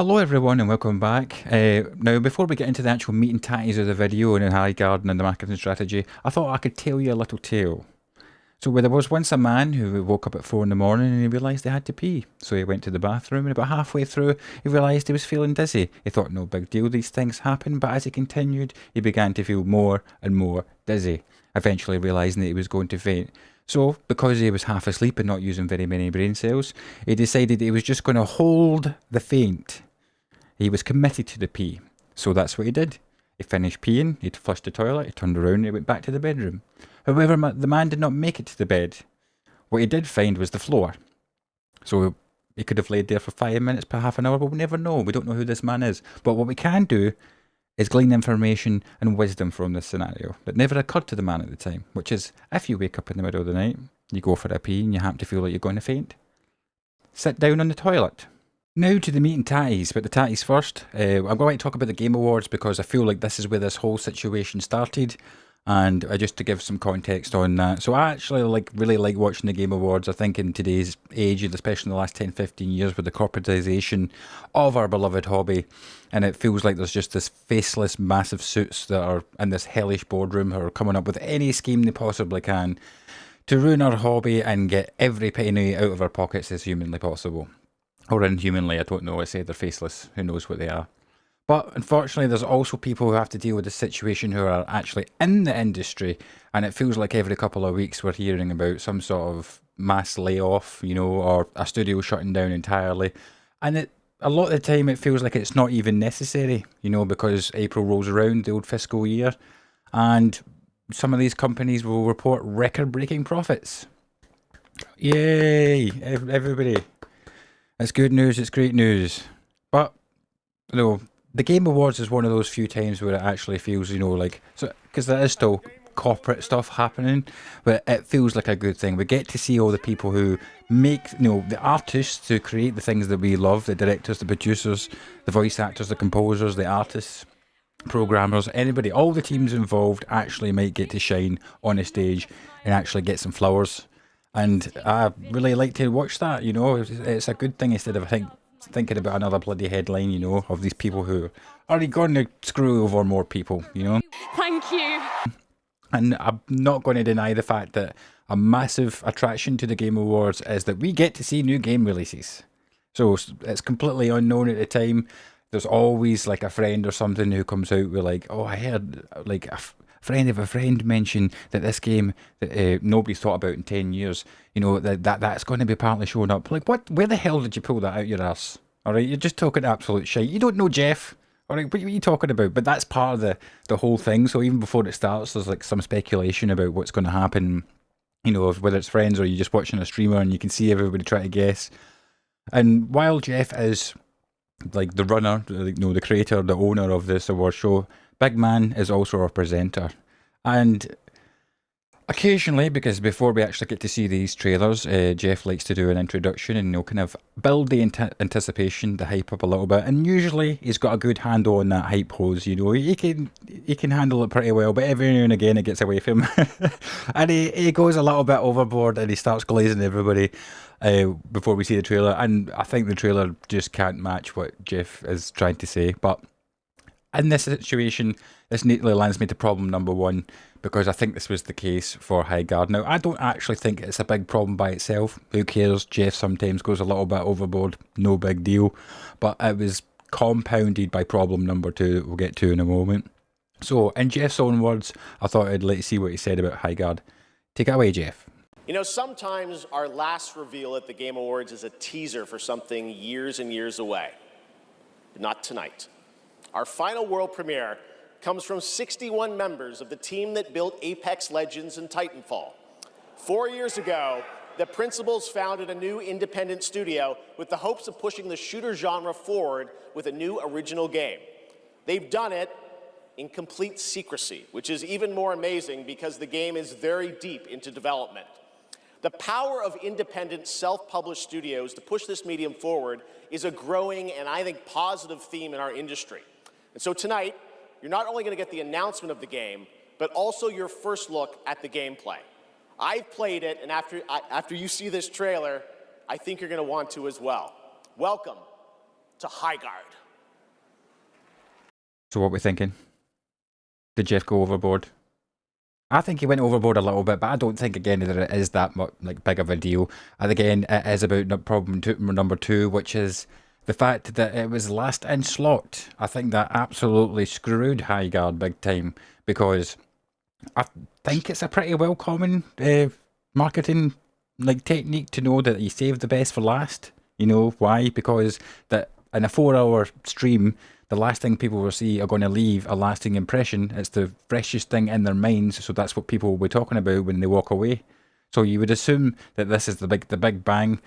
Hello everyone and welcome back. Now before we get into the actual meat and tatties of the video and the Highguard and the marketing strategy, I thought I could tell you a little tale. So there was once a man who woke up at 4 in the morning and he realised he had to pee. So he went to the bathroom and about halfway through he realised he was feeling dizzy. He thought no big deal, these things happen, but as he continued he began to feel more and more dizzy, eventually realising that he was going to faint. So, because he was half asleep and not using very many brain cells, he decided he was just going to hold the faint. He was committed to the pee, so that's what he did. He finished peeing, he'd flushed the toilet, he turned around and he went back to the bedroom. However, the man did not make it to the bed. What he did find was the floor. So he could have laid there for 5 minutes, per half an hour, but we'll never know. We don't know who this man is. But what we can do is glean information and wisdom from this scenario that never occurred to the man at the time, which is if you wake up in the middle of the night, you go for a pee and you happen to feel like you're going to faint, sit down on the toilet. Now to the meat and tatties, but the tatties first. I'm going to talk about the Game Awards because I feel like this is where this whole situation started, and just to give some context on that. So I actually really like watching the Game Awards. I think in today's age, and especially in the last 10-15 years with the corporatisation of our beloved hobby, and it feels like there's just this faceless massive suits that are in this hellish boardroom who are coming up with any scheme they possibly can to ruin our hobby and get every penny out of our pockets as humanly possible. Or inhumanly, I don't know. I say they're faceless. Who knows what they are? But unfortunately, there's also people who have to deal with this situation who are actually in the industry, and it feels like every couple of weeks we're hearing about some sort of mass layoff, or a studio shutting down entirely. And a lot of the time it feels like it's not even necessary, because April rolls around, the old fiscal year, and some of these companies will report record-breaking profits. Yay, everybody. It's good news, it's great news. But, the Game Awards is one of those few times where it actually feels, because there is still corporate stuff happening, but it feels like a good thing. We get to see all the people who make, the artists who create the things that we love, the directors, the producers, the voice actors, the composers, the artists, programmers, anybody, all the teams involved actually might get to shine on a stage and actually get some flowers. And I really like to watch that, it's a good thing instead of thinking about another bloody headline, of these people who are going to screw over more people, Thank you. And I'm not going to deny the fact that a massive attraction to the Game Awards is that we get to see new game releases. So it's completely unknown at the time. There's always like a friend or something who comes out with oh, I heard like a friend of a friend mention that this game that nobody's thought about in 10 years, that's going to be apparently showing up. Like, what? Where the hell did you pull that out your ass? All right, you're just talking absolute shit. You don't know Jeff. All right, what are you talking about? But that's part of the whole thing. So even before it starts, there's like some speculation about what's going to happen, whether it's friends or you're just watching a streamer and you can see everybody try to guess. And while Jeff is like the runner, the creator, the owner of this award show, Big Man is also our presenter. And occasionally, because before we actually get to see these trailers, Jeff likes to do an introduction and kind of build the anticipation, the hype up a little bit. And usually he's got a good handle on that hype hose, he can handle it pretty well, but every now and again it gets away from him. And he goes a little bit overboard and he starts glazing everybody before we see the trailer. And I think the trailer just can't match what Jeff is trying to say. But in this situation, this neatly lands me to problem number one, because I think this was the case for Highguard. Now, I don't actually think it's a big problem by itself. Who cares? Jeff sometimes goes a little bit overboard. No big deal. But it was compounded by problem number two that we'll get to in a moment. So, in Jeff's own words, I thought I'd like to see what he said about Highguard. Take it away, Jeff. Sometimes our last reveal at the Game Awards is a teaser for something years and years away. But not tonight. Our final world premiere comes from 61 members of the team that built Apex Legends and Titanfall. 4 years ago, the principals founded a new independent studio with the hopes of pushing the shooter genre forward with a new original game. They've done it in complete secrecy, which is even more amazing because the game is very deep into development. The power of independent, self-published studios to push this medium forward is a growing and I think positive theme in our industry. And so tonight, you're not only going to get the announcement of the game, but also your first look at the gameplay. I've played it, and after you see this trailer, I think you're going to want to as well. Welcome to Highguard. So what we thinking? Did Jeff go overboard? I think he went overboard a little bit, but I don't think again that it is that much like big of a deal. And again, it is about problem number two, which is the fact that it was last in slot. I think that absolutely screwed Highguard big time, because I think it's a pretty well common marketing like technique to know that you save the best for last. You know why? Because that in a 4-hour stream, the last thing people will see are going to leave a lasting impression. It's the freshest thing in their minds, so that's what people will be talking about when they walk away. So you would assume that this is the big bang,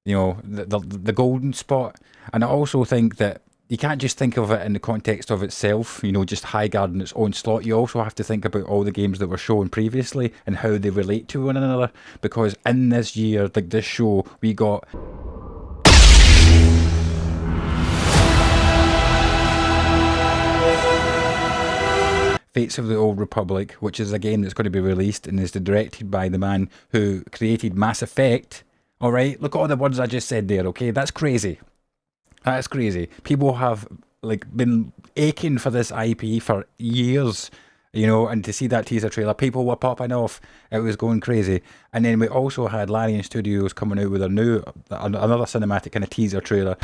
you know, the golden spot. And I also think that you can't just think of it in the context of itself, you know, just Highguard in its own slot. You also have to think about all the games that were shown previously and how they relate to one another. Because in this year, like this show, we got Fates of the Old Republic, which is a game that's going to be released and is directed by the man who created Mass Effect. Alright, look at all the words I just said there, okay? That's crazy. That's crazy. People have like been aching for this IP for years, you know, and to see that teaser trailer, people were popping off. It was going crazy. And then we also had Larian Studios coming out with another cinematic kind of teaser trailer.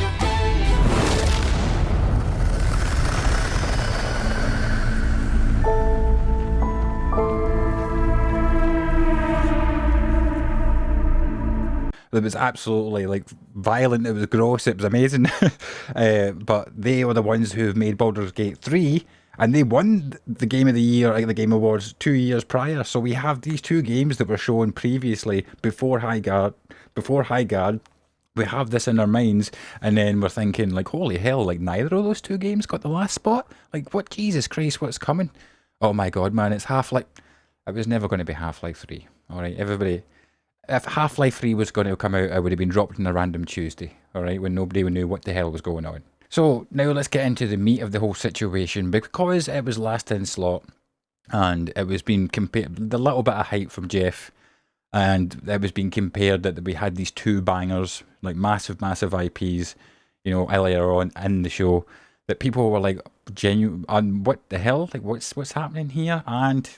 It was absolutely like violent, it was gross, it was amazing. But they were the ones who made Baldur's Gate 3, and they won the Game of the Year at the Game Awards 2 years prior. So we have these two games that were shown previously before Highguard. We have this in our minds, and then we're thinking like, holy hell, like neither of those two games got the last spot? Like what, Jesus Christ, what's coming? Oh my god, man, it's Half-Life. It was never going to be Half-Life 3. Alright, everybody. If Half-Life 3 was going to come out, it would have been dropped on a random Tuesday, alright, when nobody knew what the hell was going on. So now let's get into the meat of the whole situation, because it was last in slot, and it was being compared, the little bit of hype from Jeff, and it was being compared that we had these two bangers, like massive IPs, you know, earlier on in the show, that people were like, genuine, and what the hell, like what's happening here? And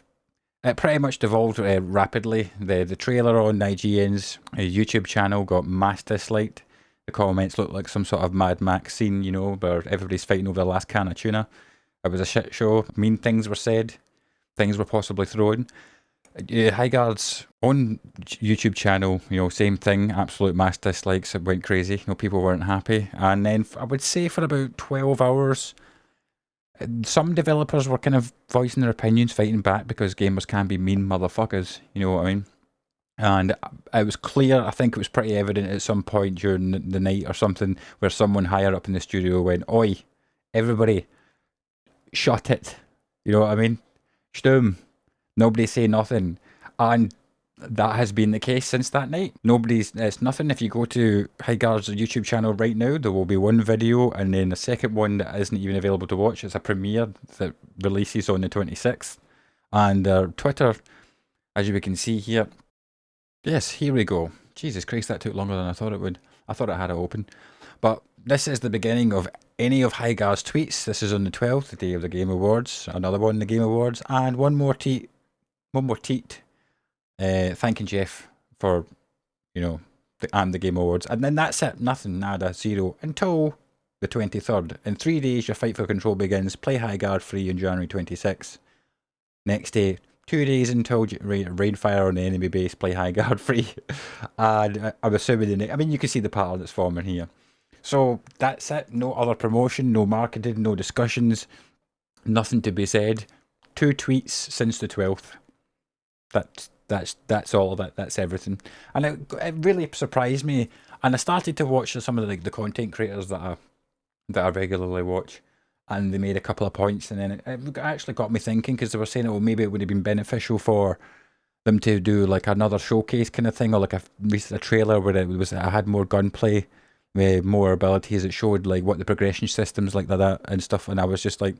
it pretty much devolved rapidly. The trailer on IGN's YouTube channel got mass disliked. The comments looked like some sort of Mad Max scene, you know, where everybody's fighting over the last can of tuna. It was a shit show. Mean things were said. Things were possibly thrown. Highguard's own YouTube channel, you know, same thing. Absolute mass dislikes. It went crazy. You know, people weren't happy. And then I would say for about 12 hours... some developers were kind of voicing their opinions, fighting back, because gamers can be mean motherfuckers, you know what I mean? And it was clear, I think it was pretty evident at some point during the night or something, where someone higher up in the studio went, oi, everybody, shut it. You know what I mean? Stum. Nobody say nothing. And that has been the case since that night. It's nothing. If you go to Highguard's YouTube channel right now, there will be one video, and then a second one that isn't even available to watch. It's a premiere that releases on the 26th. And Twitter, as you can see here, yes, here we go. Jesus Christ, that took longer than I thought it would. I thought it had it open. But this is the beginning of any of Highguard's tweets. This is on the 12th, the day of the Game Awards. Another one, the Game Awards, and one more tweet. Thanking Jeff for, you know, the Game Awards. And then that's it. Nothing, nada, zero, until the 23rd. In 3 days, your fight for control begins. Play Highguard free on January 26th. Next day, 2 days until Rainfire on the enemy base. Play Highguard free. And I'm assuming, I mean, you can see the pattern that's forming here. So that's it. No other promotion, no marketing, no discussions. Nothing to be said. 2 tweets since the 12th. That's all of it. That's everything. And it really surprised me. And I started to watch some of the content creators that I regularly watch, and they made a couple of points, and then it actually got me thinking, because they were saying, oh, maybe it would have been beneficial for them to do like another showcase kind of thing, or like a trailer where it had more gunplay, more abilities. It showed like what the progression systems like that and stuff. And I was just like,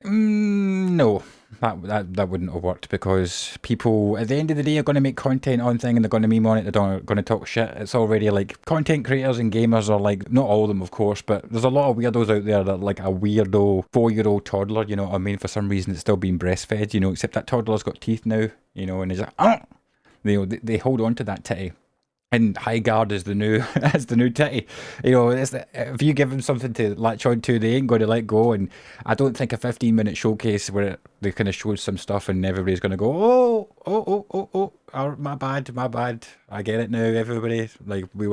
No, that wouldn't have worked, because people at the end of the day are going to make content on thing and they're going to meme on it. They're going to talk shit. It's already like content creators and gamers are like, not all of them, of course, but there's a lot of weirdos out there that like a weirdo 4-year-old toddler. You know what I mean? For some reason, it's still being breastfed. You know, except that toddler's got teeth now. You know, and he's like, oh, they hold on to that titty. And Highguard is the new as the new titty. You know, if you give them something to latch on to, they ain't going to let go. And I don't think a 15-minute showcase where they kind of showed some stuff and everybody's going to go, oh, my bad. I get it now, everybody. Like, we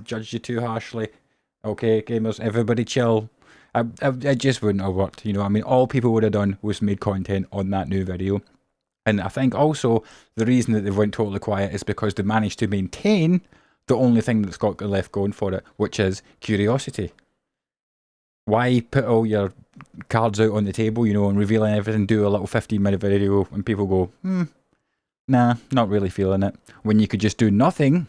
judged you too harshly. Okay, gamers, everybody chill. It just wouldn't have worked. You know, I mean, all people would have done was made content on that new video. And I think also the reason that they went totally quiet is because they managed to maintain the only thing that's got left going for it, which is curiosity. Why put all your cards out on the table, you know, and revealing everything, do a little 15-minute video and people go, nah, not really feeling it. When you could just do nothing,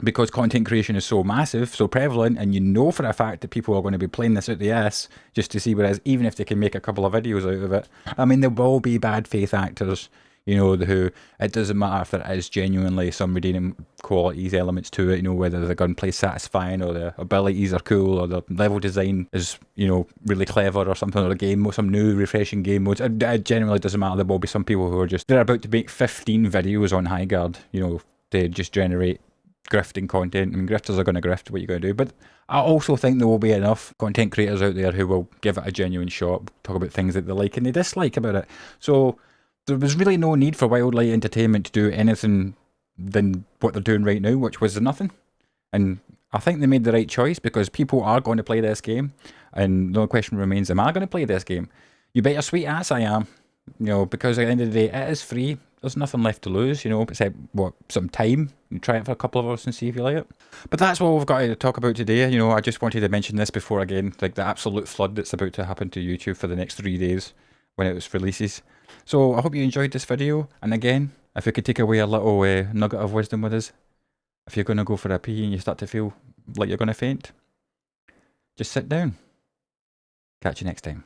because content creation is so massive, so prevalent, and you know for a fact that people are going to be playing this out the ass just to see what it is, even if they can make a couple of videos out of it. I mean, there will be bad faith actors, you know, who, it doesn't matter if there is genuinely some redeeming qualities, elements to it, you know, whether the gunplay is satisfying or the abilities are cool or the level design is, you know, really clever or something, or the game, some new refreshing game modes. It genuinely doesn't matter. There will be some people who are just, they're about to make 15 videos on Highguard, you know, to just generate grifting content. I mean, grifters are going to grift, what you going to do. But I also think there will be enough content creators out there who will give it a genuine shot, talk about things that they like and they dislike about it. So there was really no need for Wildlight Entertainment to do anything than what they're doing right now, which was nothing. And I think they made the right choice, because people are going to play this game. And the only question remains, am I going to play this game? You bet your sweet ass I am. You know, because at the end of the day, it is free. There's nothing left to lose, you know, except, what, some time. You try it for a couple of hours and see if you like it. But that's what we've got to talk about today. You know, I just wanted to mention this before, again, like the absolute flood that's about to happen to YouTube for the next 3 days when it releases. So I hope you enjoyed this video. And again, if we could take away a little nugget of wisdom with us, if you're going to go for a pee and you start to feel like you're going to faint, just sit down. Catch you next time.